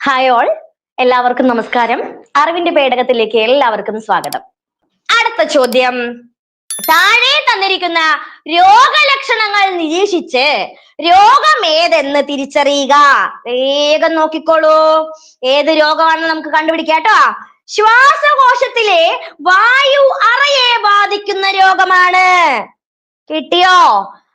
Hi all, എല്ലാവർക്കും നമസ്കാരം. അറിവിന്റെ പേടകത്തിലേക്ക് എല്ലാവർക്കും സ്വാഗതം. അടുത്ത ചോദ്യം, താഴെ തന്നിരിക്കുന്ന രോഗലക്ഷണങ്ങൾ നിരീക്ഷിച്ച് രോഗം ഏതെന്ന് തിരിച്ചറിയുക. വേഗം നോക്കിക്കോളൂ, ഏത് രോഗമാണെന്ന് നമുക്ക് കണ്ടുപിടിക്കാം കേട്ടോ. ശ്വാസകോശത്തിലെ വായു അറയെ ബാധിക്കുന്ന രോഗമാണ്. കിട്ടിയോ?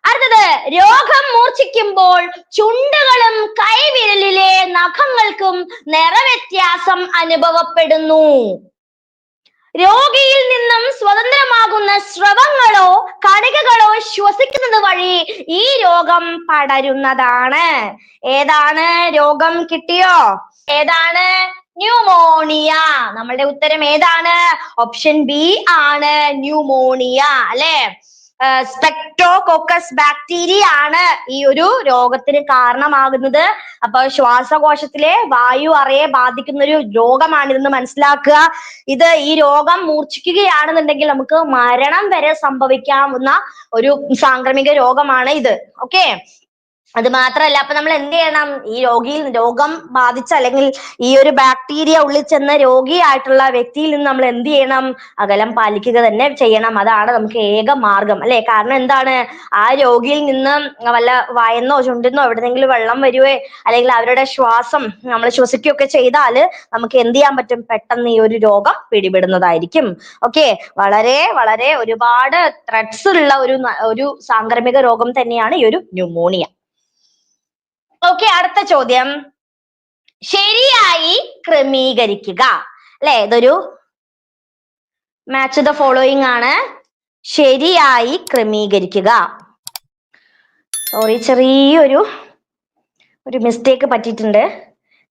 അടുത്തത്, രോഗം മൂർച്ഛിക്കുമ്പോൾ ചുണ്ടുകളും കൈവിരലിലെ നഖങ്ങൾക്കും നിറവ്യത്യാസം അനുഭവപ്പെടുന്നു. രോഗിയിൽ നിന്നും സ്വതന്ത്രമാകുന്ന സ്രവങ്ങളോ കണികകളോ ശ്വസിക്കുന്നത് വഴി ഈ രോഗം പടരുന്നതാണ്. ഏതാണ് രോഗം? കിട്ടിയോ? ഏതാണ്? ന്യൂമോണിയ. നമ്മളുടെ ഉത്തരം ഏതാണ്? ഓപ്ഷൻ ബി ആണ്, ന്യൂമോണിയ. അല്ലെ, സ്ട്രെപ്റ്റോകോക്കസ് ബാക്ടീരിയ ആണ് ഈ ഒരു രോഗത്തിന് കാരണമാകുന്നത്. അപ്പൊ ശ്വാസകോശത്തിലെ വായു അറയെ ബാധിക്കുന്ന ഒരു രോഗമാണിതെന്ന് മനസ്സിലാക്കുക. ഈ രോഗം മൂർച്ഛിക്കുകയാണെന്നുണ്ടെങ്കിൽ നമുക്ക് മരണം വരെ സംഭവിക്കാവുന്ന ഒരു സാംക്രമിക രോഗമാണ് ഇത്. ഓക്കെ, അത് മാത്രല്ല, അപ്പൊ നമ്മൾ എന്ത് ചെയ്യണം? ഈ രോഗം ബാധിച്ച അല്ലെങ്കിൽ ഈ ഒരു ബാക്ടീരിയ ഉള്ളിൽ ചെന്ന രോഗിയായിട്ടുള്ള വ്യക്തിയിൽ നിന്ന് നമ്മൾ എന്ത് ചെയ്യണം? അകലം പാലിക്കുക തന്നെ ചെയ്യണം. അതാണ് നമുക്ക് ഏക മാർഗം, അല്ലെ? കാരണം എന്താണ്, ആ രോഗിയിൽ നിന്ന് വല്ല വായെന്നോ ചുണ്ടെന്നോ എവിടെന്നെങ്കിലും വെള്ളം വരുവേ അല്ലെങ്കിൽ അവരുടെ ശ്വാസം നമ്മൾ ശ്വസിക്കുകയൊക്കെ ചെയ്താൽ നമുക്ക് എന്ത് ചെയ്യാൻ പറ്റും? പെട്ടെന്ന് ഈ ഒരു രോഗം പിടിപെടുന്നതായിരിക്കും. ഓക്കെ, വളരെ വളരെ ഒരുപാട് ത്രെഡ്സ് ഉള്ള ഒരു സാംക്രമിക രോഗം തന്നെയാണ് ഈ ഒരു ന്യൂമോണിയ. ഓക്കെ, അടുത്ത ചോദ്യം, ശരിയായി ക്രമീകരിക്കുക. അല്ലെ, ഇതൊരു മാച്ച് ദ ഫോളോയിങ് ആണ്. ശരിയായി ക്രമീകരിക്കുക. സോറി, ചെറിയൊരു മിസ്റ്റേക്ക് പറ്റിയിട്ടുണ്ട്.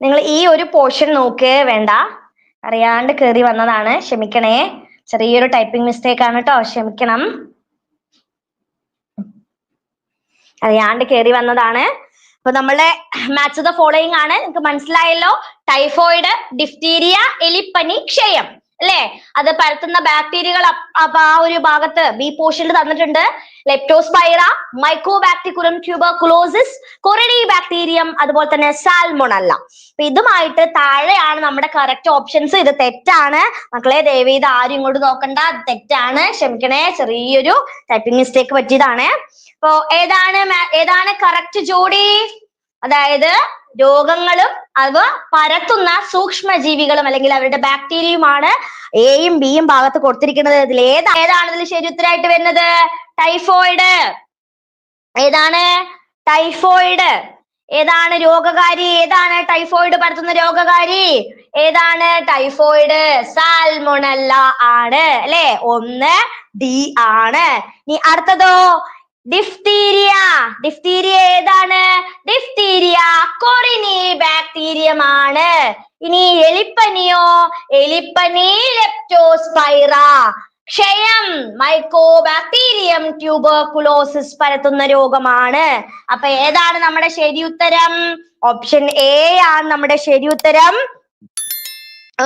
നിങ്ങൾ ഈ ഒരു പോർഷൻ നോക്ക്, വേണ്ട, അറിയാണ്ട് കയറി വന്നതാണ്, ക്ഷമിക്കണേ. ചെറിയൊരു ടൈപ്പിംഗ് മിസ്റ്റേക്ക് ആണ് കേട്ടോ, ക്ഷമിക്കണം. അറിയാണ്ട് കയറി വന്നതാണ്. അപ്പൊ നമ്മളുടെ മാച്ച് ദ ഫോളോയിങ് ആണ്. നിങ്ങൾക്ക് മനസ്സിലായല്ലോ? ടൈഫോയിഡ്, ഡിഫ്തീരിയ, എലിപ്പനി, ക്ഷയം, അല്ലെ? അത് പരത്തുന്ന ബാക്ടീരിയകൾ അപ്പൊ ആ ഒരു ഭാഗത്ത് ബി പോർഷനിൽ തന്നിട്ടുണ്ട്. ലെപ്റ്റോസ്പൈറ, മൈക്കോബാക്ടീരിയം ട്യൂബർകുലോസിസ്, കൊറിഡി ബാക്ടീരിയം, അതുപോലെ തന്നെ സാൽമോണല്ല. അപ്പൊ ഇതുമായിട്ട് താഴെയാണ് നമ്മുടെ കറക്റ്റ് ഓപ്ഷൻസ്. ഇത് തെറ്റാണ് മക്കളെ, ദയവ് ചെയ്ത് ആരും ഇങ്ങോട്ട് നോക്കണ്ട, അത് തെറ്റാണ്, ക്ഷമിക്കണേ, ചെറിയൊരു ടൈപ്പിംഗ് മിസ്റ്റേക്ക് പറ്റിയതാണ്. അപ്പൊ ഏതാണ് കറക്റ്റ് ജോഡി? അതായത് രോഗങ്ങളും അവ പരത്തുന്ന സൂക്ഷ്മജീവികളും അല്ലെങ്കിൽ അവരുടെ ബാക്ടീരിയയുമാണ് എയും ബിയും ഭാഗത്ത് കൊടുത്തിരിക്കുന്നത്. ഇതിൽ ഏതാണ് ഇതിൽ ശരി ഉത്തരമായിട്ട് വരുന്നത്? ടൈഫോയിഡ്. ഏതാണ്? ടൈഫോയിഡ്. ഏതാണ് രോഗകാരി? ഏതാണ് ടൈഫോയിഡ് പരത്തുന്ന രോഗകാരി? ഏതാണ് ടൈഫോയിഡ്? സാൽമോണല്ല ആണ്, അല്ലെ? 1 ഡി ആണ്. ഇനി അടുത്തതോ, ഡിഫ്തീരിയ. ഡിഫ്തീരിയ ഏതാണ്? ഡിഫ്തീരിയ കൊറിനി ബാക്ടീരിയമാണ്. ഇനി എലിപ്പനിയോ? എലിപ്പനി ലെപ്റ്റോസ്പൈറ. ക്ഷയം മൈക്കോബാക്ടീരിയം ട്യൂബർകുലോസിസ് പരത്തുന്ന രോഗമാണ്. അപ്പൊ ഏതാണ് നമ്മുടെ ശരി ഉത്തരം? ഓപ്ഷൻ എ ആണ് നമ്മുടെ ശരി ഉത്തരം.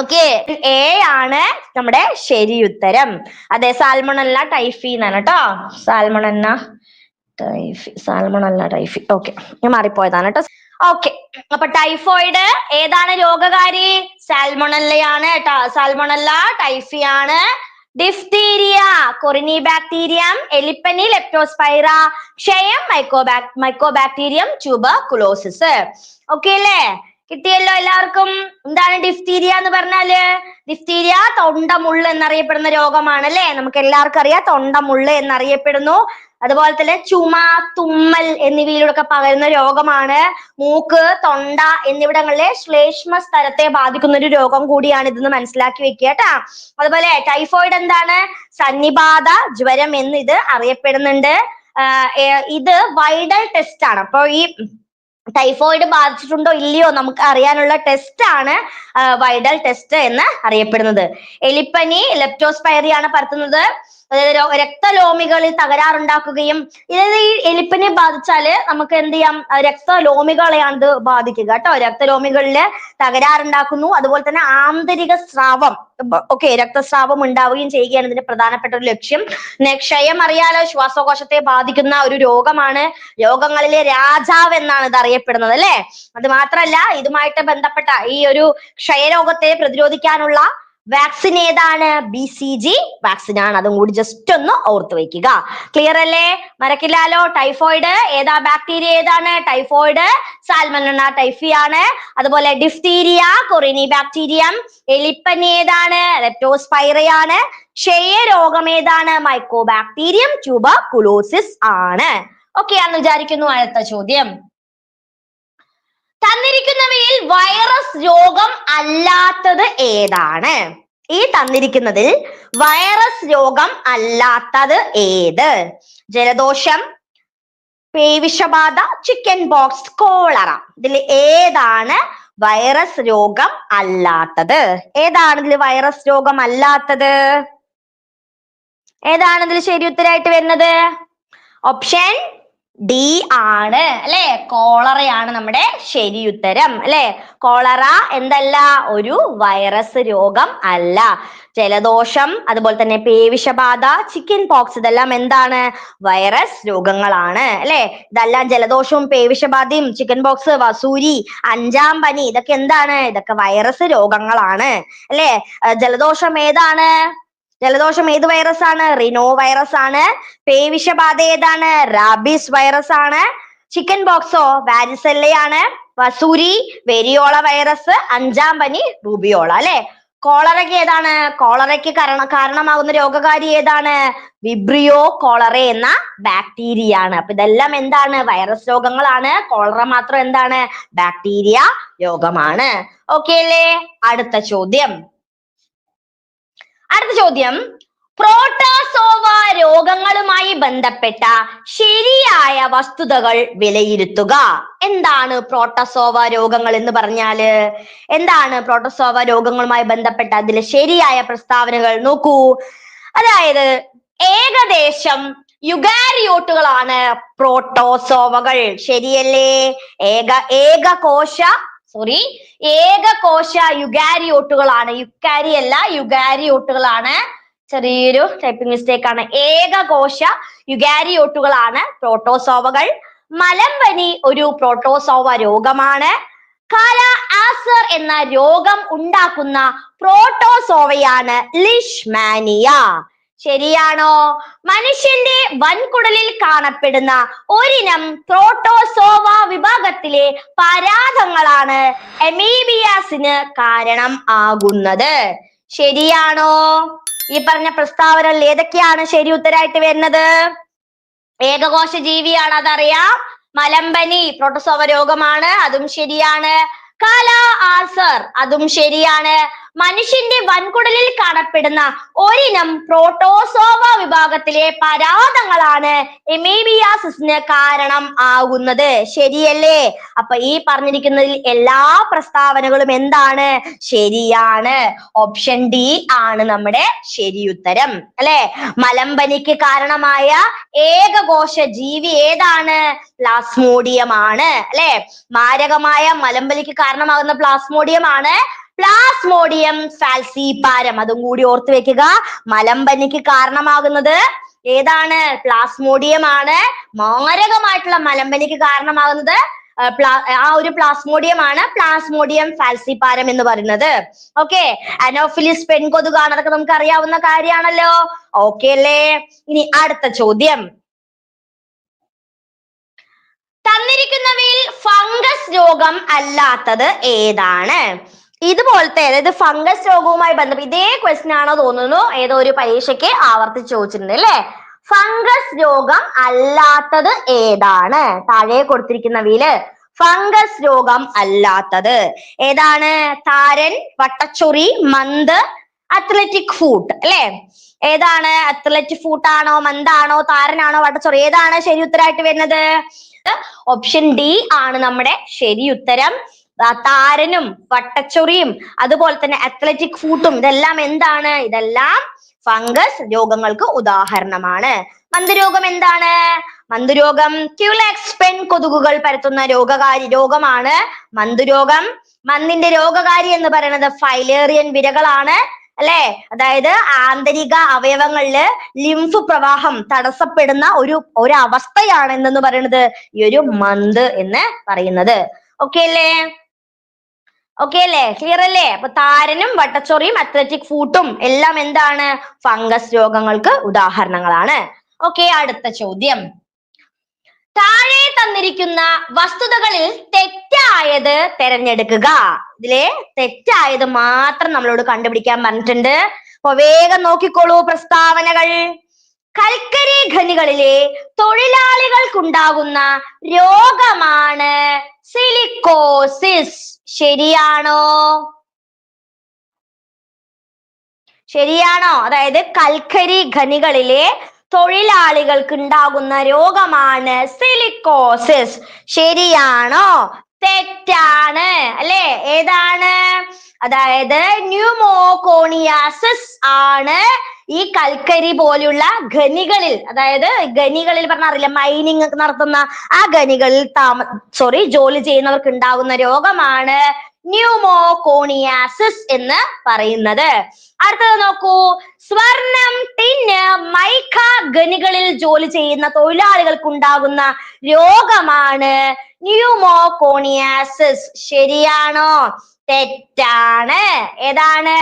ഓക്കെ, എ ആണ് നമ്മുടെ ശരി ഉത്തരം. അതെ, സാൽമോണല്ല ടൈഫി എന്നാണ് കേട്ടോ. Salmonella typhi. ഓക്കെ, ഞാൻ മാറിപ്പോയതാണ് കേട്ടോ. ഓക്കെ, അപ്പൊ ടൈഫോയിഡ് ഏതാണ് രോഗകാരി? സാൽമോണല്ലയാണ് കേട്ടോ. സാൽമോണല്ല ടൈഫി ആണ്. ഡിഫ്തീരിയ കൊറിനി ബാക്ടീരിയം, എലിപ്പനി ലെപ്റ്റോസ്പൈറ, ക്ഷയം മൈക്കോബാക്ടീരിയം ട്യൂബർകുലോസിസ്. ഓക്കെ അല്ലേ? കിട്ടിയല്ലോ എല്ലാവർക്കും? എന്താണ് ഡിഫ്തീരിയ എന്ന് പറഞ്ഞാല്? ഡിഫ്തീരിയ തൊണ്ടമുള്ള് എന്നറിയപ്പെടുന്ന രോഗമാണ്, അല്ലെ? നമുക്ക് എല്ലാവർക്കും അറിയാം, തൊണ്ടമുള്ള് എന്നറിയപ്പെടുന്നു. അതുപോലെ തന്നെ ചുമ, തുമ്മൽ എന്നിവയിലൂടെ പകരുന്ന രോഗമാണ്. മൂക്ക്, തൊണ്ട എന്നിവിടങ്ങളിലെ ശ്ലേഷ്മ സ്ഥലത്തെ ബാധിക്കുന്ന ഒരു രോഗം കൂടിയാണ് ഇതെന്ന് മനസ്സിലാക്കി വെക്കുക കേട്ടാ. അതുപോലെ ടൈഫോയിഡ് എന്താണ്? സന്നിപാത ജ്വരം എന്ന് ഇത് അറിയപ്പെടുന്നുണ്ട്. ഇത് വൈഡൽ ടെസ്റ്റ് ആണ്. അപ്പൊ ഈ ടൈഫോയിഡ് ബാധിച്ചിട്ടുണ്ടോ ഇല്ലയോ നമുക്ക് അറിയാനുള്ള ടെസ്റ്റ് ആണ് വൈഡൽ ടെസ്റ്റ് എന്ന് അറിയപ്പെടുന്നത്. എലിപ്പനി ലെപ്റ്റോസ്പൈറിയാണ് പരത്തുന്നത്. അതായത് രക്തലോമികളിൽ തകരാറുണ്ടാക്കുകയും ഇത് ഈ എലിപ്പനി ബാധിച്ചാല് നമുക്ക് എന്ത് ചെയ്യാം, രക്തലോമികളെയാണ് ഇത് ബാധിക്കുക കേട്ടോ. രക്തലോമികളില് തകരാറുണ്ടാക്കുന്നു, അതുപോലെ തന്നെ ആന്തരിക സ്രാവം രക്തസ്രാവം ഉണ്ടാവുകയും ചെയ്യുകയാണ് ഇതിന്റെ പ്രധാനപ്പെട്ട ഒരു ലക്ഷ്യം. ക്ഷയം അറിയാലോ, ശ്വാസകോശത്തെ ബാധിക്കുന്ന ഒരു രോഗമാണ്. രോഗങ്ങളിലെ രാജാവ് എന്നാണ് ഇത് അറിയപ്പെടുന്നത് അല്ലെ. അത് മാത്രല്ല, ഇതുമായിട്ട് ബന്ധപ്പെട്ട ഈ ഒരു ക്ഷയരോഗത്തെ പ്രതിരോധിക്കാനുള്ള വാക്സിൻ ഏതാണ്? BCG വാക്സിൻ ആണ്. അതും കൂടി ജസ്റ്റ് ഒന്ന് ഓർത്ത് വെക്കുക. ക്ലിയർ അല്ലേ? മറക്കില്ലാലോ. ടൈഫോയിഡ് ബാക്ടീരിയ ഏതാണ്? ടൈഫോയിഡ് സാൽമണല്ല ടൈഫി ആണ്. അതുപോലെ ഡിഫ്തീരിയ കൊറിനി ബാക്ടീരിയം. എലിപ്പനി ഏതാണ്? ലെപ്റ്റോസ്പൈറ ആണ്. ക്ഷയരോഗം ഏതാണ്? മൈക്കോബാക്ടീരിയം ട്യൂബർകുലോസിസ് ആണ്. ഓക്കെ ആണെന്ന് വിചാരിക്കുന്നു. അടുത്ത ചോദ്യം, തന്നിരിക്കുന്നവയിൽ വൈറസ് രോഗം അല്ലാത്തത് ഏതാണ്? ഈ തന്നിരിക്കുന്നതിൽ വൈറസ് രോഗം അല്ലാത്തത് ഏത്? ജലദോഷം, പേവിഷബാധ, ചിക്കൻ ബോക്സ്, കോളറ. ഇതിൽ ഏതാണ് വൈറസ് രോഗം അല്ലാത്തത്? ഏതാണ് ഇതിൽ വൈറസ് രോഗം അല്ലാത്തത്? ഏതാണ് ഇതിൽ ശരി ഉത്തരമായിട്ട് വരുന്നത്? ഓപ്ഷൻ ഡി ആണ് അല്ലെ. കോളറയാണ് നമ്മുടെ ശരി ഉത്തരം അല്ലെ. കോളറ എന്തല്ല? ഒരു വൈറസ് രോഗം അല്ല. ജലദോഷം, അതുപോലെ തന്നെ പേവിഷബാധ, ചിക്കൻ പോക്സ് ഇതെല്ലാം എന്താണ്? വൈറസ് രോഗങ്ങളാണ് അല്ലെ. ഇതെല്ലാം ജലദോഷവും പേവിഷബാധയും ചിക്കൻ പോക്സ്, വസൂരി, അഞ്ചാം പനി ഇതൊക്കെ എന്താണ്? ഇതൊക്കെ വൈറസ് രോഗങ്ങളാണ് അല്ലെ. ജലദോഷം ഏതാണ്? ജലദോഷം ഏത് വൈറസ് ആണ്? റിനോ വൈറസ് ആണ്. പേവിഷബാധ ഏതാണ്? റാബീസ് വൈറസ് ആണ്. ചിക്കൻ ബോക്സോ വാരിസെല്ലയാണ്. വസൂരി വെരിയോള വൈറസ്. അഞ്ചാം പനി റൂബിയോള അല്ലെ. കോളറയ്ക്ക് ഏതാണ്? കോളറയ്ക്ക് കാരണമാകുന്ന രോഗകാരി ഏതാണ്? വിബ്രിയോ കോളറ എന്ന ബാക്ടീരിയ ആണ്. അപ്പൊ ഇതെല്ലാം എന്താണ്? വൈറസ് രോഗങ്ങളാണ്. കോളറ മാത്രം എന്താണ്? ബാക്ടീരിയ രോഗമാണ്. ഓക്കെ അല്ലേ? അടുത്ത ചോദ്യം, പ്രോട്ടോസോവ രോഗങ്ങളുമായി ബന്ധപ്പെട്ട ശരിയായ വസ്തുതകൾ വിലയിരുത്തുക. എന്താണ് പ്രോട്ടോസോവ രോഗങ്ങൾ എന്ന് പറഞ്ഞാല്? എന്താണ് പ്രോട്ടോസോവ രോഗങ്ങളുമായി ബന്ധപ്പെട്ട അതിലെ ശരിയായ പ്രസ്താവനകൾ? നോക്കൂ. അതായത് ഏകദേശം യുഗാരിയോട്ടുകളാണ് പ്രോട്ടോസോവകൾ. ശരിയല്ലേ? ഏകകോശ യുഗാരിയോട്ടുകളാണ്. യുക്കാരി അല്ല, യുഗാരിയോട്ടുകളാണ്. ചെറിയൊരു ടൈപ്പിംഗ് മിസ്റ്റേക്ക് ആണ്. ഏകകോശ യുഗാരിയോട്ടുകളാണ് പ്രോട്ടോസോവകൾ. മലമ്പനി ഒരു പ്രോട്ടോസോവ രോഗമാണ്. കാല ആസർ എന്ന രോഗം ഉണ്ടാക്കുന്ന പ്രോട്ടോസോവയാണ് ലിഷ്മാനിയ. ശരിയാണോ? മനുഷ്യന്റെ വൻകുടലിൽ കാണപ്പെടുന്ന ഒരിനം പ്രോട്ടോസോവ വിഭാഗത്തിലെ പരാദങ്ങളാണ് അമീബിയാസിന് കാരണം ആകുന്നത്. ശരിയാണോ? ഈ പറഞ്ഞ പ്രസ്താവനകൾ ഏതൊക്കെയാണ് ശരി ഉത്തരമായിട്ട് വരുന്നത്? ഏകകോശ ജീവിയാണ്, അതറിയാം. മലമ്പനി പ്രോട്ടോസോവ രോഗമാണ്, അതും ശരിയാണ്. കാല ആസർ അതും ശരിയാണ്. മനുഷ്യന്റെ വൻകുടലിൽ കാണപ്പെടുന്ന ഒരിനം പ്രോട്ടോസോവ വിഭാഗത്തിലെ പരാദങ്ങളാണ് എമീബിയാസിന് കാരണം ആകുന്നത്. ശരിയല്ലേ? അപ്പൊ ഈ പറഞ്ഞിരിക്കുന്നതിൽ എല്ലാ പ്രസ്താവനകളും എന്താണ്? ശരിയാണ്. ഓപ്ഷൻ ഡി ആണ് നമ്മുടെ ശരിയുത്തരം അല്ലെ. മലമ്പനിക്ക് കാരണമായ ഏകകോശ ജീവി ഏതാണ്? പ്ലാസ്മോഡിയം ആണ് അല്ലെ. മാരകമായ മലമ്പനിക്ക് കാരണമാകുന്ന പ്ലാസ്മോഡിയം ആണ് പ്ലാസ്മോഡിയം ഫാൽസിപാരം. അതും കൂടി ഓർത്ത് വെക്കുക. മലമ്പനിക്ക് കാരണമാകുന്നത് ഏതാണ്? പ്ലാസ്മോഡിയം ആണ്. മാരകമായിട്ടുള്ള മലമ്പനിക്ക് കാരണമാകുന്നത് ആ ഒരു പ്ലാസ്മോഡിയം ആണ്, പ്ലാസ്മോഡിയം ഫാൽസിപാരം എന്ന് പറയുന്നത്. ഓക്കെ. അനോഫിലിസ് പെൺകൊതുകാണ്, അതൊക്കെ നമുക്ക് അറിയാവുന്ന കാര്യമാണല്ലോ. ഓക്കെ അല്ലേ? ഇനി അടുത്ത ചോദ്യം, തന്നിരിക്കുന്നവയിൽ ഫംഗസ് രോഗം അല്ലാത്തത് ഏതാണ്? ഇതുപോലത്തെ, അതായത് ഫംഗസ് രോഗവുമായി ബന്ധപ്പെട്ട് ഇതേ ക്വസ്റ്റ്യൻ ആണോ തോന്നുന്നു, ഏതോ ഒരു പരീക്ഷയ്ക്ക് ആവർത്തിച്ച് ചോദിച്ചിട്ടുണ്ട് അല്ലെ. ഫംഗസ് രോഗം അല്ലാത്തത് ഏതാണ്? താഴെ കൊടുത്തിരിക്കുന്നവയില് ഫംഗസ് രോഗം അല്ലാത്തത് ഏതാണ്? താരൻ, വട്ടച്ചൊറി, മന്ത്, അത്ലറ്റിക് ഫൂട്ട് അല്ലെ. ഏതാണ്? അത്ലറ്റിക് ഫൂട്ട് ആണോ, മന്താണോ, താരനാണോ, വട്ടച്ചൊറി? ഏതാണ് ശരി ഉത്തരമായിട്ട് വരുന്നത്? ഓപ്ഷൻ ഡി ആണ് നമ്മുടെ ശരി ഉത്തരം. താരനും വട്ടച്ചൊറിയും അതുപോലെ തന്നെ അത്ലറ്റിക് ഫൂട്ടും ഇതെല്ലാം എന്താണ്? ഇതെല്ലാം ഫംഗസ് രോഗങ്ങൾക്ക് ഉദാഹരണമാണ്. മന്ദരോഗം എന്താണ്? മന്ദരോഗം ക്യുലെക്സ് പെൺകൊതുകുകൾ പരത്തുന്ന രോഗമാണ് മന്ദരോഗം. മന്തിന്റെ രോഗകാരി എന്ന് പറയുന്നത് ഫൈലേറിയൻ വിരകളാണ് അല്ലെ. അതായത് ആന്തരിക അവയവങ്ങളില് ലിംഫ് പ്രവാഹം തടസ്സപ്പെടുന്ന ഒരു അവസ്ഥയാണ് എന്തെന്ന് പറയുന്നത് ഈ ഒരു മന്ത് എന്ന് പറയുന്നത്. ഓക്കെ അല്ലേ? ഓക്കെ അല്ലേ? ക്ലിയർ അല്ലേ? അപ്പൊ താരനും വട്ടച്ചൊറിയും അത്ലറ്റിക് ഫൂട്ടും എല്ലാം എന്താണ്? ഫംഗസ് രോഗങ്ങൾക്ക് ഉദാഹരണങ്ങളാണ്. ഓക്കെ, അടുത്ത ചോദ്യം. താഴെ തന്നിരിക്കുന്ന വസ്തുതകളിൽ തെറ്റായത് തിരഞ്ഞെടുക്കുക. ഇതിലെ തെറ്റായത് മാത്രം നമ്മളോട് കണ്ടുപിടിക്കാൻ പറഞ്ഞിട്ടുണ്ട്. അപ്പൊ വേഗം നോക്കിക്കോളൂ പ്രസ്താവനകൾ. കൽക്കരി ഖനികളിലെ തൊഴിലാളികൾക്കുണ്ടാകുന്ന രോഗമാണ് സിലിക്കോസിസ്. ശരിയാണോ? ശരിയാണോ? അതായത് കൽക്കരി ഖനികളിലെ തൊഴിലാളികൾക്ക് ഉണ്ടാകുന്ന രോഗമാണ് സിലിക്കോസിസ്. ശരിയാണോ? തെറ്റാണ് അല്ലെ? ഏതാണ്? അതായത് ന്യൂമോകോണിയാസിസ് ആണ് ഈ കൽക്കരി പോലുള്ള ഖനികളിൽ, അതായത് ഖനികളിൽ പറഞ്ഞ അറിയില്ല, മൈനിങ് ഒക്കെ നടത്തുന്ന ആ ഖനികളിൽ ജോലി ചെയ്യുന്നവർക്ക് ഉണ്ടാകുന്ന രോഗമാണ് ന്യൂമോകോണിയാസിസ് എന്ന് പറയുന്നത്. അടുത്തത് നോക്കൂ. സ്വർണം, ടിന്ന്, മൈക്ക ഖനികളിൽ ജോലി ചെയ്യുന്ന തൊഴിലാളികൾക്ക് ഉണ്ടാകുന്ന രോഗമാണ് ന്യൂമോകോണിയാസിസ്. ശരിയാണോ? തെറ്റാണ്. ഏതാണ്?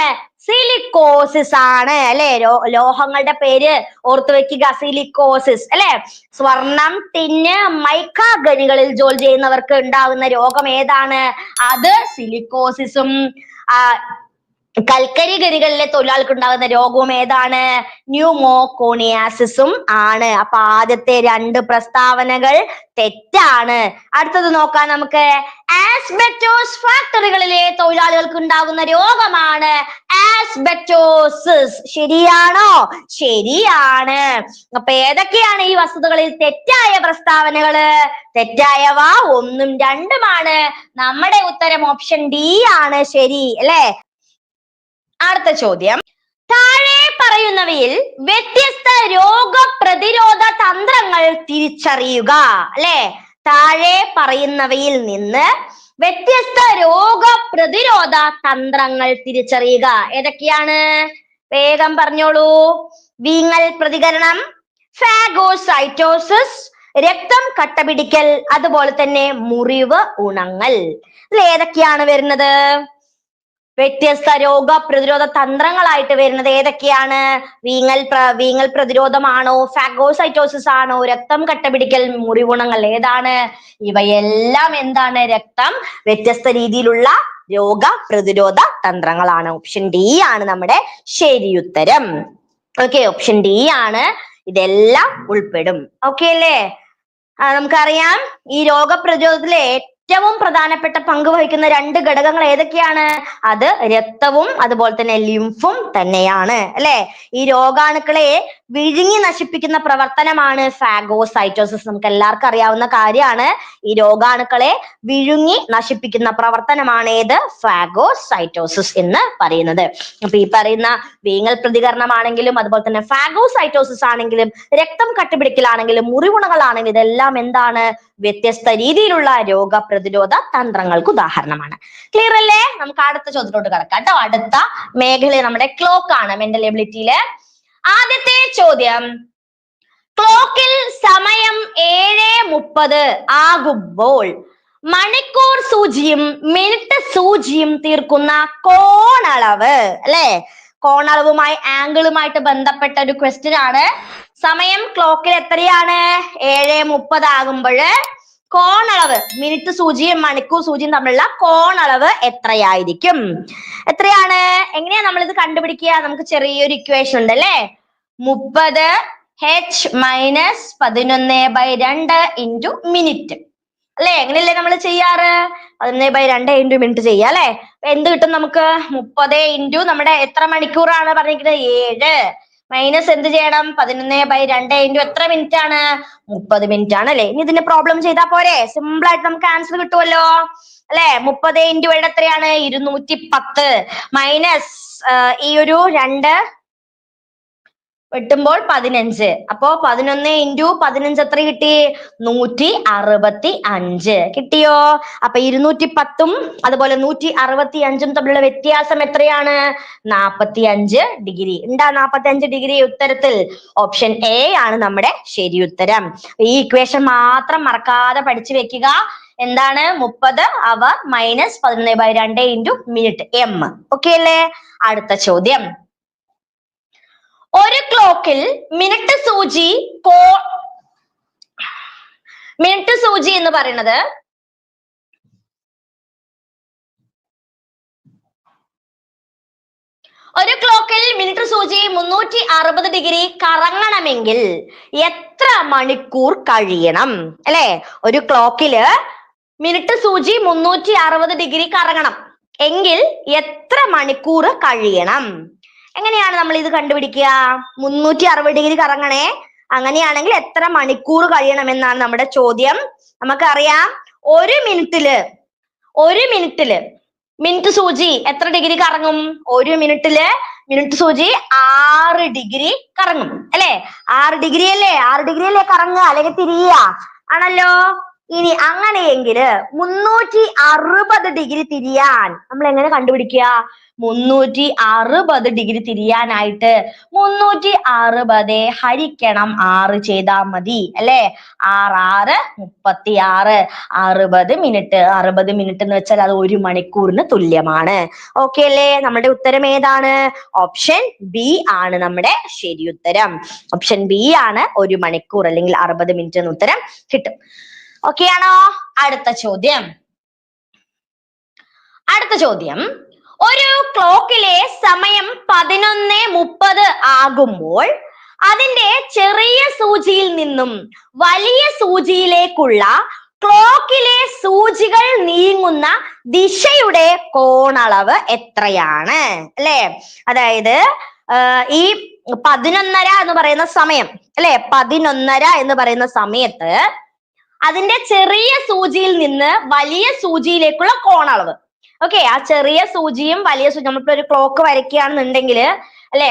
സിലിക്കോസിസ് ആണ് അല്ലെ? ലോഹങ്ങളുടെ പേര് ഓർത്തു വെക്കുക, സിലിക്കോസിസ് അല്ലെ. സ്വർണം, ടിന്ന്, മൈക്ക ഖനികളിൽ ജോലി ചെയ്യുന്നവർക്ക് ഉണ്ടാകുന്ന രോഗം ഏതാണ്? അത് സിലിക്കോസിസും കൽക്കരി ഖനികളിലെ തൊഴിലാളികൾക്ക് ഉണ്ടാകുന്ന രോഗവും ഏതാണ്? ന്യൂമോകോണിയാസിസും ആണ്. അപ്പൊ ആദ്യത്തെ രണ്ട് പ്രസ്താവനകൾ തെറ്റാണ്. അടുത്തത് നോക്കാം നമുക്ക്. ആസ്ബെറ്റോസ് ഫാക്ടറികളിലെ തൊഴിലാളികൾക്ക് ഉണ്ടാകുന്ന രോഗമാണ് ആസ്ബെറ്റോസിസ്. ശരിയാണോ? ശരിയാണ്. അപ്പൊ ഏതൊക്കെയാണ് ഈ വസ്തുതകളിൽ തെറ്റായ പ്രസ്താവനകള്? തെറ്റായവ 1ഉം 2ഉമാണ്. നമ്മുടെ ഉത്തരം ഓപ്ഷൻ ഡി ആണ് ശരി അല്ലെ? അടുത്ത ചോദ്യം. താഴെ പറയുന്നവയിൽ വ്യത്യസ്ത രോഗപ്രതിരോധ തന്ത്രങ്ങൾ തിരിച്ചറിയുക അല്ലെ? താഴെ പറയുന്നവയിൽ നിന്ന് വ്യത്യസ്ത രോഗപ്രതിരോധ തന്ത്രങ്ങൾ തിരിച്ചറിയുക. ഏതൊക്കെയാണ്? വേഗം പറഞ്ഞോളൂ. വീങ്ങൽ പ്രതികരണം, ഫാഗോസൈറ്റോസിസ്, രക്തം കട്ടപിടിക്കൽ, അതുപോലെ തന്നെ മുറിവ് ഉണങ്ങൽ. ഇതിൽ ഏതൊക്കെയാണ് വരുന്നത്? വ്യത്യസ്ത രോഗപ്രതിരോധ തന്ത്രങ്ങളായിട്ട് വരുന്നത് ഏതൊക്കെയാണ്? വീങ്ങൽ പ്രതിരോധമാണോ? ഫാഗോസൈറ്റോസിസ് ആണോ? രക്തം കട്ടപിടിക്കൽ, മുറിവുണങ്ങൽ ഏതാണ്? ഇവയെല്ലാം എന്താണ്? വ്യത്യസ്ത രീതിയിലുള്ള രോഗപ്രതിരോധ തന്ത്രങ്ങളാണ്. ഓപ്ഷൻ ഡി ആണ് നമ്മുടെ ശരിയുത്തരം. ഓക്കെ, ഓപ്ഷൻ ഡി ആണ്. ഇതെല്ലാം ഉൾപ്പെടും. ഓക്കെ അല്ലേ? നമുക്കറിയാം ഈ രോഗപ്രതിരോധത്തിലെ ഏറ്റവും പ്രധാനപ്പെട്ട പങ്ക് വഹിക്കുന്ന രണ്ട് ഘടകങ്ങൾ ഏതൊക്കെയാണ്? അത് രക്തവും അതുപോലെ തന്നെ ലിംഫും തന്നെയാണ് അല്ലെ? ഈ രോഗാണുക്കളെ വിഴുങ്ങി നശിപ്പിക്കുന്ന പ്രവർത്തനമാണ് ഫാഗോസൈറ്റോസിസ്. നമുക്ക് എല്ലാവർക്കും അറിയാവുന്ന കാര്യമാണ്. ഈ രോഗാണുക്കളെ വിഴുങ്ങി നശിപ്പിക്കുന്ന പ്രവർത്തനമാണ് ഏത്? ഫാഗോസൈറ്റോസിസ് എന്ന് പറയുന്നത്. അപ്പൊ ഈ പറയുന്ന വീങ്ങൽ പ്രതികരണമാണെങ്കിലും അതുപോലെ തന്നെ ഫാഗോസൈറ്റോസിസ് ആണെങ്കിലും രക്തം കട്ടിപിടിക്കലാണെങ്കിലും മുറിവുണകളാണെങ്കിലും ഇതെല്ലാം എന്താണ്? വ്യത്യസ്ത രീതിയിലുള്ള രോഗപ്രതിരോധ തന്ത്രങ്ങൾക്ക് ഉദാഹരണമാണ്. ക്ലിയർ അല്ലേ? നമുക്ക് അടുത്ത ചോദ്യത്തോട്ട് കിടക്കാം കേട്ടോ. അടുത്ത മേഖല നമ്മുടെ ക്ലോക്ക് ആണ്, മെന്റൽ എബിലിറ്റിയില്. ആദ്യത്തെ ചോദ്യം. ക്ലോക്കിൽ സമയം 7:30 ആകുമ്പോൾ മണിക്കൂർ സൂചിയും മിനിറ്റ് സൂചിയും തീർക്കുന്ന കോണളവ് അല്ലെ? കോണളവുമായി ആംഗിളുമായിട്ട് ബന്ധപ്പെട്ട ഒരു ക്വസ്റ്റ്യൻ ആണ്. സമയം ക്ലോക്കിൽ എത്രയാണ്? 7:30 ആകുമ്പോൾ കോണളവ്, മിനിറ്റ് സൂചിയും മണിക്കൂർ സൂചിയും തമ്മിലുള്ള കോണളവ് എത്രയായിരിക്കും? എത്രയാണ്? എങ്ങനെയാ നമ്മൾ ഇത് കണ്ടുപിടിക്കുക? നമുക്ക് ചെറിയൊരു ഇക്വേഷൻ ഉണ്ട് അല്ലെ? 30h - 11/2 ഇൻറ്റു മിനിറ്റ് അല്ലെ? എങ്ങനെയല്ലേ നമ്മൾ ചെയ്യാറ്? 11/2 ഇൻറ്റു മിനിറ്റ് ചെയ്യാം അല്ലെ? എന്ത് കിട്ടും നമുക്ക്? 30 ഇൻറ്റു നമ്മുടെ എത്ര മണിക്കൂറാണ് പറഞ്ഞിരിക്കുന്നത്? 7 മൈനസ് എന്ത് ചെയ്യണം? 11/2 ഇൻറ്റു എത്ര മിനിറ്റ് ആണ്? 30 മിനിറ്റ് ആണ് അല്ലെ? ഇനി ഇതിന്റെ പ്രോബ്ലം ചെയ്താൽ പോരെ? സിമ്പിൾ ആയിട്ട് നമുക്ക് ആൻസർ കിട്ടുമല്ലോ അല്ലെ? 30 ഇൻറ്റു 7 എത്രയാണ്? 210 മൈനസ് ഈ ഒരു 2 വെട്ടുമ്പോൾ 15. അപ്പോ 11 ഇൻറ്റു 15 എത്ര കിട്ടി? 165 കിട്ടിയോ? അപ്പൊ 210ഉം അതുപോലെ 165ഉം തമ്മിലുള്ള വ്യത്യാസം എത്രയാണ്? 45 ഡിഗ്രി. ഉണ്ടാ 45 ഡിഗ്രി ഉത്തരത്തിൽ? ഓപ്ഷൻ എ ആണ് നമ്മുടെ ശരി ഉത്തരം. ഈ ഇക്വേഷൻ മാത്രം മറക്കാതെ പഠിച്ചു വെക്കുക. എന്താണ്? 30 അവർ minus 11/2 into minute M. Okay അല്ലേ? അടുത്ത ചോദ്യം. ഒരു ക്ലോക്കിൽ മിനിറ്റ് സൂചി എന്ന് പറയുന്നത് ഒരു ക്ലോക്കിൽ മിനിറ്റ് സൂചി 360 ഡിഗ്രി കറങ്ങണമെങ്കിൽ എത്ര മണിക്കൂർ കഴിയണം? അല്ലെ, ഒരു ക്ലോക്കില് മിനിറ്റ് സൂചി 360 ഡിഗ്രി കറങ്ങണം എങ്കിൽ എത്ര മണിക്കൂർ കഴിയണം? എങ്ങനെയാണ് നമ്മൾ ഇത് കണ്ടുപിടിക്കുക? 360 ഡിഗ്രി കറങ്ങണേ, അങ്ങനെയാണെങ്കിൽ എത്ര മണിക്കൂർ കഴിയണം എന്നാണ് നമ്മുടെ ചോദ്യം. നമുക്കറിയാം ഒരു മിനിറ്റില് മിനിറ്റ് സൂചി എത്ര ഡിഗ്രി കറങ്ങും? ഒരു മിനിറ്റില് മിനിറ്റ് സൂചി 6 ഡിഗ്രി കറങ്ങും അല്ലെ? 6 ഡിഗ്രി അല്ലേ കറങ്ങുക, അല്ലെങ്കിൽ തിരിയുക ആണല്ലോ. ഇനി അങ്ങനെയെങ്കില് 360 ഡിഗ്രി തിരിയാൻ നമ്മൾ എങ്ങനെ കണ്ടുപിടിക്കുക? 360 ഡിഗ്രി തിരിയാനായിട്ട് 360 ഹരിക്കണം 6 ചെയ്താൽ മതി അല്ലെ? 6 36 60 മിനിറ്റ് എന്ന് വെച്ചാൽ അത് 1 മണിക്കൂറിന് തുല്യമാണ്. ഓക്കെ അല്ലേ? നമ്മുടെ ഉത്തരം ഏതാണ്? ഓപ്ഷൻ ബി ആണ് നമ്മുടെ ശരി ഉത്തരം. ഓപ്ഷൻ ബി ആണ് 1 മണിക്കൂർ അല്ലെങ്കിൽ 60 മിനിറ്റ് എന്ന് ഉത്തരം കിട്ടും. ഓക്കെ ആണോ? അടുത്ത ചോദ്യം. ഒരു ക്ലോക്കിലെ സമയം 11:30 ആകുമ്പോൾ അതിന്റെ ചെറിയ സൂചിയിൽ നിന്നും വലിയ സൂചിയിലേക്കുള്ള ക്ലോക്കിലെ സൂചികൾ നീങ്ങുന്ന ദിശയുടെ കോണളവ് എത്രയാണ്? അല്ലെ, അതായത് ഈ 11:30 എന്ന് പറയുന്ന സമയം അല്ലെ, 11:30 എന്ന് പറയുന്ന സമയത്ത് അതിന്റെ ചെറിയ സൂചിയിൽ നിന്ന് വലിയ സൂചിയിലേക്കുള്ള കോണളവ്. ഓക്കെ, ആ ചെറിയ സൂചിയും വലിയ സൂചി നമ്മളിപ്പോ ഒരു ക്ലോക്ക് വരയ്ക്കുകയാണെന്നുണ്ടെങ്കിൽ അല്ലെ,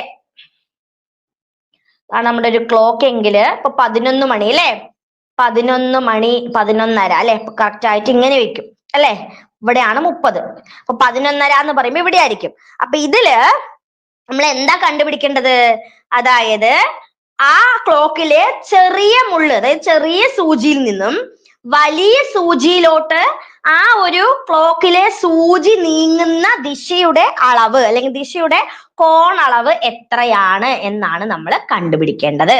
നമ്മുടെ ഒരു ക്ലോക്ക് എങ്കില് ഇപ്പൊ 11 മണി അല്ലെ, 11 മണി 11:30 അല്ലെ, കറക്റ്റ് ആയിട്ട് ഇങ്ങനെ വെക്കും അല്ലെ, ഇവിടെയാണ് 30. അപ്പൊ 11:30 എന്ന് പറയുമ്പോ ഇവിടെ ആയിരിക്കും. അപ്പൊ ഇതില് നമ്മൾ എന്താ കണ്ടുപിടിക്കേണ്ടത്? അതായത് ആ ക്ലോക്കിലെ ചെറിയ മുള്ള്, അതായത് ചെറിയ സൂചിയിൽ നിന്നും വലിയ സൂചിയിലോട്ട് ആ ഒരു ക്ലോക്കിലെ സൂചി നീങ്ങുന്ന ദിശയുടെ അളവ് അല്ലെങ്കിൽ ദിശയുടെ കോണളവ് എത്രയാണ് എന്നാണ് നമ്മൾ കണ്ടുപിടിക്കേണ്ടത്.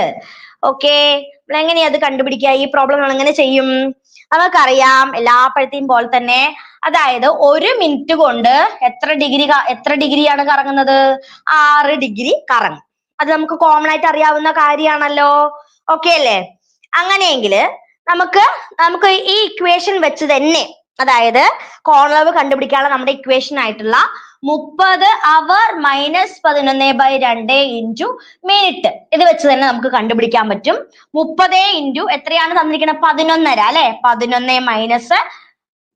ഓക്കെ, നമ്മൾ എങ്ങനെയാ അത് കണ്ടുപിടിക്കുക? ഈ പ്രോബ്ലം നമ്മൾ എങ്ങനെ ചെയ്യും? നമുക്കറിയാം എല്ലാപ്പോഴത്തെയും പോലെ തന്നെ, അതായത് 1 മിനിറ്റ് കൊണ്ട് എത്ര ഡിഗ്രിയാണ് കറങ്ങുന്നത്? 6 ഡിഗ്രി കറങ്ങും. അത് നമുക്ക് കോമൺ ആയിട്ട് അറിയാവുന്ന കാര്യമാണല്ലോ. ഓക്കെ അല്ലേ? അങ്ങനെയെങ്കിൽ നമുക്ക് ഈ ഇക്വേഷൻ വെച്ച് തന്നെ, അതായത് കോണളവ് കണ്ടുപിടിക്കാനുള്ള നമ്മുടെ ഇക്വേഷൻ ആയിട്ടുള്ള 30 അവർ മൈനസ് 11/2 ഇൻറ്റു മിനിറ്റ്, ഇത് വെച്ച് തന്നെ നമുക്ക് കണ്ടുപിടിക്കാൻ പറ്റും. 30 ഇൻറ്റു എത്രയാണ് തന്നിരിക്കുന്നത്? 11:30 അല്ലെ, 11 മൈനസ്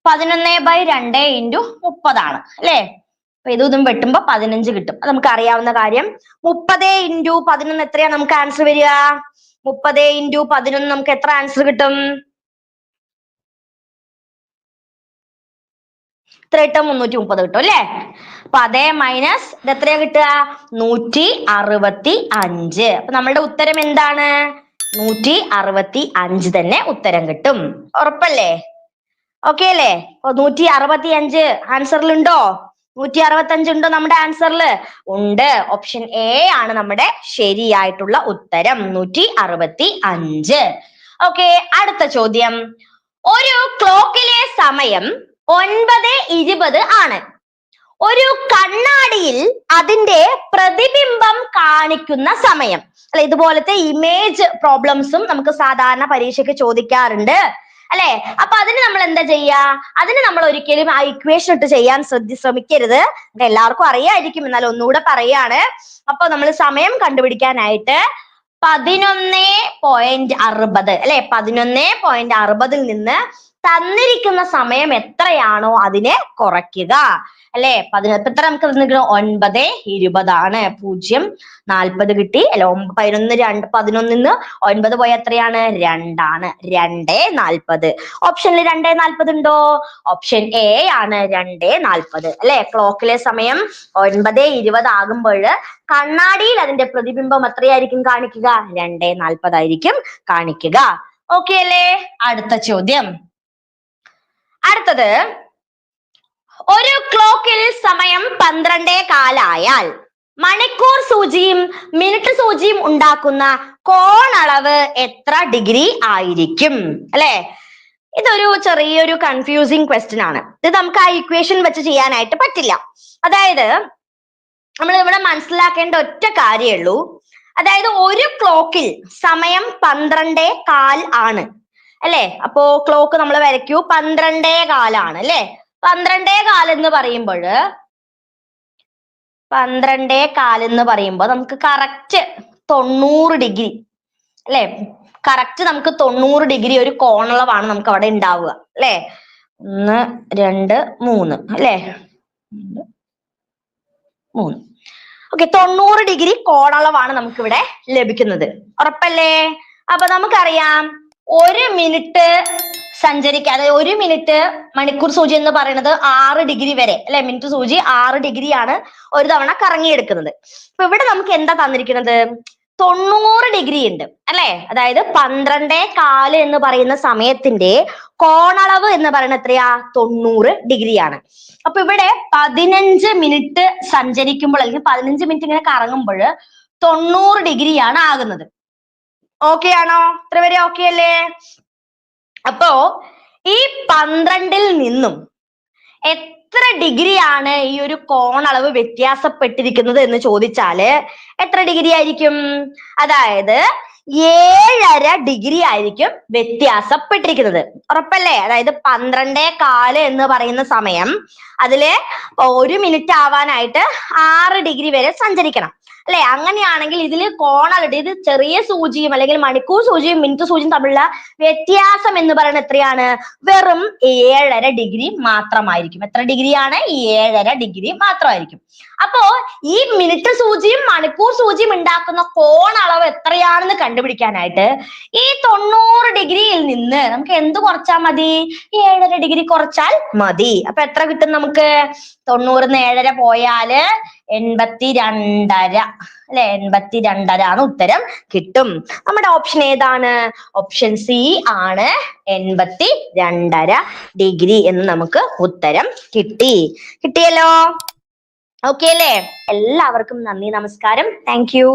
11/2 ഇൻറ്റു 30 ആണ് അല്ലെ. അപ്പൊ ഇതും വെട്ടുമ്പോ 15 കിട്ടും. അത് നമുക്ക് അറിയാവുന്ന കാര്യം. 30 ഇൻറ്റു 11 എത്രയാ നമുക്ക് ആൻസർ വരിക? 30 ഇൻറ്റു 11 നമുക്ക് എത്ര ആൻസർ കിട്ടും? എത്ര കിട്ടും? 330 കിട്ടും അല്ലെ. അപ്പൊ അതേ മൈനസ് ഇത് എത്രയാ കിട്ടുക? 165. അപ്പൊ നമ്മളുടെ ഉത്തരം എന്താണ്? 165 തന്നെ ഉത്തരം കിട്ടും. ഉറപ്പല്ലേ? ഓക്കെ അല്ലേ? 165 ആൻസറിലുണ്ടോ? 165 ഉണ്ടോ നമ്മുടെ ആൻസറിൽ? ഉണ്ട്. ഓപ്ഷൻ എ ആണ് നമ്മുടെ ശരിയായിട്ടുള്ള ഉത്തരം, 165. ഓക്കെ, അടുത്ത ചോദ്യം. ഒരു ക്ലോക്കിലെ സമയം 9:20 ആണ്. ഒരു കണ്ണാടിയിൽ അതിന്റെ പ്രതിബിംബം കാണിക്കുന്ന സമയം. അല്ലെ, ഇതുപോലത്തെ ഇമേജ് പ്രോബ്ലംസും നമുക്ക് സാധാരണ പരീക്ഷയ്ക്ക് ചോദിക്കാറുണ്ട് അല്ലെ. അപ്പൊ അതിന് നമ്മൾ എന്താ ചെയ്യാ? അതിന് നമ്മൾ ഒരിക്കലും ആ ഇക്വേഷൻ ഇട്ട് ചെയ്യാൻ ശ്രമിക്കരുത്. എല്ലാവർക്കും അറിയായിരിക്കും, എന്നാൽ ഒന്നുകൂടെ പറയാണ്. അപ്പൊ നമ്മൾ സമയം കണ്ടുപിടിക്കാനായിട്ട് 11.60 അല്ലെ, 11.60 നിന്ന് തന്നിരിക്കുന്ന സമയം എത്രയാണോ അതിനെ കുറയ്ക്കുക. അല്ലെ? എത്ര നമുക്ക് തന്നിരിക്കുന്നത്? 9:20 0:40 കിട്ടി. അല്ലെ? 11 9 പോയ എത്രയാണ്? 2 2:40. ഓപ്ഷനിൽ 2:40 ഉണ്ടോ? ഓപ്ഷൻ എ ആണ് 2:40. അല്ലെ? ക്ലോക്കിലെ സമയം 9:20 ആകുമ്പോൾ കണ്ണാടിയിൽ അതിന്റെ പ്രതിബിംബം എത്രയായിരിക്കും കാണിക്കുക? 2:40 ആയിരിക്കും കാണിക്കുക. ഓക്കെ അല്ലേ? അടുത്ത ചോദ്യം. അടുത്തത്, ഒരു ക്ലോക്കിൽ സമയം 12:15 ആയാൽ മണിക്കൂർ സൂചിയും മിനിറ്റ് സൂചിയും ഉണ്ടാക്കുന്ന കോണളവ് എത്ര ഡിഗ്രി ആയിരിക്കും? അല്ലെ? ഇതൊരു ചെറിയൊരു കൺഫ്യൂസിങ് ക്വസ്റ്റ്യൻ ആണ്. ഇത് നമുക്ക് ആ ഇക്വേഷൻ വെച്ച് ചെയ്യാനായിട്ട് പറ്റില്ല. അതായത് നമ്മൾ ഇവിടെ മനസ്സിലാക്കേണ്ട ഒറ്റ കാര്യമേ ഉള്ളൂ. അതായത് ഒരു ക്ലോക്കിൽ സമയം 12:15 ആണ്. അല്ലെ? അപ്പോ ക്ലോക്ക് നമ്മൾ വരയ്ക്കൂ. 12:15 ആണ്. അല്ലെ? 12:15 എന്ന് പറയുമ്പോൾ 12:15 എന്ന് പറയുമ്പോൾ നമുക്ക് കറക്റ്റ് 90 ഡിഗ്രി, അല്ലെ? കറക്റ്റ് നമുക്ക് 90 ഡിഗ്രി ഒരു കോണളവാണ് നമുക്ക് അവിടെ ഉണ്ടാവുക. അല്ലെ? 1 2 3 അല്ലെ? 3. ഓക്കെ, 90 ഡിഗ്രി കോണളവാണ് നമുക്ക് ഇവിടെ ലഭിക്കുന്നത്. ഉറപ്പല്ലേ? അപ്പൊ നമുക്കറിയാം 1 മിനിറ്റ് സഞ്ചരിക്കുക, അതായത് 1 മിനിറ്റ് മണിക്കൂർ സൂചി എന്ന് പറയുന്നത് 6 ഡിഗ്രി വരെ, അല്ലെ? മിനിറ്റ് സൂചി 6 ഡിഗ്രിയാണ് ഒരു തവണ കറങ്ങിയെടുക്കുന്നത്. അപ്പൊ ഇവിടെ നമുക്ക് എന്താ തന്നിരിക്കുന്നത്? 90 ഡിഗ്രി ഉണ്ട്, അല്ലെ? അതായത് 12:15 എന്ന് പറയുന്ന സമയത്തിന്റെ കോണളവ് എന്ന് പറയുന്നത് എത്രയാ? 90 ഡിഗ്രിയാണ്. അപ്പൊ ഇവിടെ 15 മിനിറ്റ് സഞ്ചരിക്കുമ്പോൾ, അല്ലെങ്കിൽ 15 മിനിറ്റ് ഇങ്ങനെ കറങ്ങുമ്പോൾ 90 ഡിഗ്രിയാണ് ആകുന്നത്. ഓക്കെ ആണോ? ഇത്ര വരെ ഓക്കെ അല്ലേ? അപ്പോ ഈ 12-ൽ നിന്നും എത്ര ഡിഗ്രിയാണ് ഈ ഒരു കോണളവ് വ്യത്യാസപ്പെട്ടിരിക്കുന്നത് എന്ന് ചോദിച്ചാല് എത്ര ഡിഗ്രി ആയിരിക്കും? അതായത് 7.5 ഡിഗ്രി ആയിരിക്കും വ്യത്യാസപ്പെട്ടിരിക്കുന്നത്. ഉറപ്പല്ലേ? അതായത് 12:15 എന്ന് പറയുന്ന സമയം, അതില് 1 മിനിറ്റ് ആവാനായിട്ട് 6 ഡിഗ്രി വരെ സഞ്ചരിക്കണം, അല്ലെ? അങ്ങനെയാണെങ്കിൽ ഇതിൽ കോണളവ്, ഇത് ചെറിയ സൂചിയും അല്ലെങ്കിൽ മണിക്കൂർ സൂചിയും മിനിറ്റ് സൂചിയും തമ്മിലുള്ള വ്യത്യാസം എന്ന് പറയുന്നത് എത്രയാണ്? വെറും 7.5 ഡിഗ്രി മാത്രമായിരിക്കും. എത്ര ഡിഗ്രിയാണ്? 7.5 ഡിഗ്രി മാത്രമായിരിക്കും. അപ്പോ ഈ മിനിറ്റ് സൂചിയും മണിക്കൂർ സൂചിയും ഉണ്ടാക്കുന്ന കോണളവ് എത്രയാണെന്ന് കണ്ടുപിടിക്കാനായിട്ട് ഈ 90 ഡിഗ്രിയിൽ നിന്ന് നമുക്ക് എന്ത് കുറച്ചാൽ മതി? 7.5 ഡിഗ്രി കുറച്ചാൽ മതി. അപ്പൊ എത്ര കിട്ടും നമുക്ക്? 90 7.5 പോയാല് 82.5, അല്ലെ? 82.5 ആണ് ഉത്തരം കിട്ടും. നമ്മുടെ ഓപ്ഷൻ ഏതാണ്? ഓപ്ഷൻ സി ആണ് 82.5 ഡിഗ്രി എന്ന് നമുക്ക് ഉത്തരം കിട്ടിയല്ലോ. ഓക്കെ അല്ലേ? എല്ലാവർക്കും നന്ദി, നമസ്കാരം. Thank you.